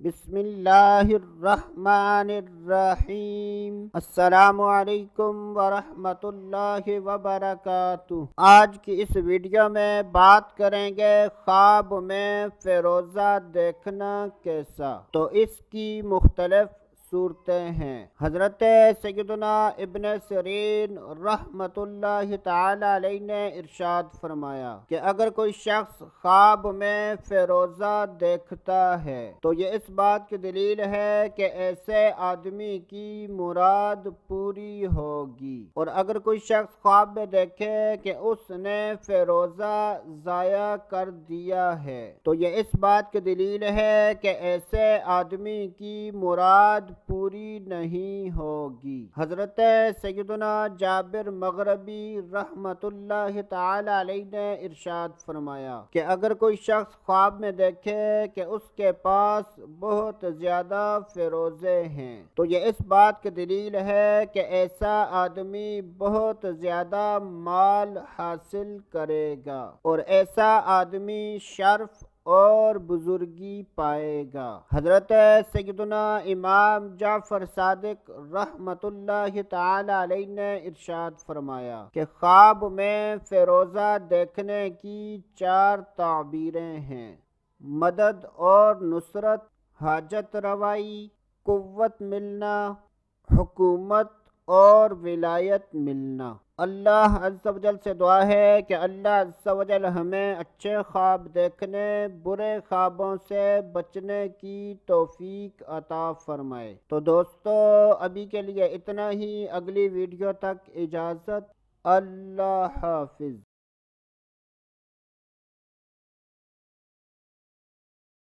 بسم اللہ الرحمن الرحیم۔ السلام علیکم ورحمۃ اللہ وبرکاتہ۔ آج کی اس ویڈیو میں بات کریں گے خواب میں فیروزہ دیکھنا کیسا۔ تو اس کی مختلف صورتیں ہیں۔ حضرت سیدنا ابن سیرین رحمت اللہ تعالی علیہ نے ارشاد فرمایا کہ اگر کوئی شخص خواب میں فیروزہ دیکھتا ہے تو یہ اس بات کی دلیل ہے کہ ایسے آدمی کی مراد پوری ہوگی، اور اگر کوئی شخص خواب میں دیکھے کہ اس نے فیروزہ ضائع کر دیا ہے تو یہ اس بات کی دلیل ہے کہ ایسے آدمی کی مراد پوری نہیں ہوگی۔ حضرت سیدنا جابر مغربی رحمت اللہ تعالی علیہ نے ارشاد فرمایا کہ اگر کوئی شخص خواب میں دیکھے کہ اس کے پاس بہت زیادہ فیروزے ہیں تو یہ اس بات کی دلیل ہے کہ ایسا آدمی بہت زیادہ مال حاصل کرے گا اور ایسا آدمی شرف اور بزرگی پائے گا۔ حضرت سیدنا امام جعفر صادق رحمت اللہ تعالی علیہ نے ارشاد فرمایا کہ خواب میں فیروزہ دیکھنے کی 4 تعبیریں ہیں: مدد اور نصرت، حاجت روائی، قوت ملنا، حکومت اور ولایت ملنا۔ اللہ عز و جل سے دعا ہے کہ اللہ عز و جل ہمیں اچھے خواب دیکھنے، برے خوابوں سے بچنے کی توفیق عطا فرمائے۔ تو دوستو ابھی کے لیے اتنا ہی، اگلی ویڈیو تک اجازت، اللہ حافظ۔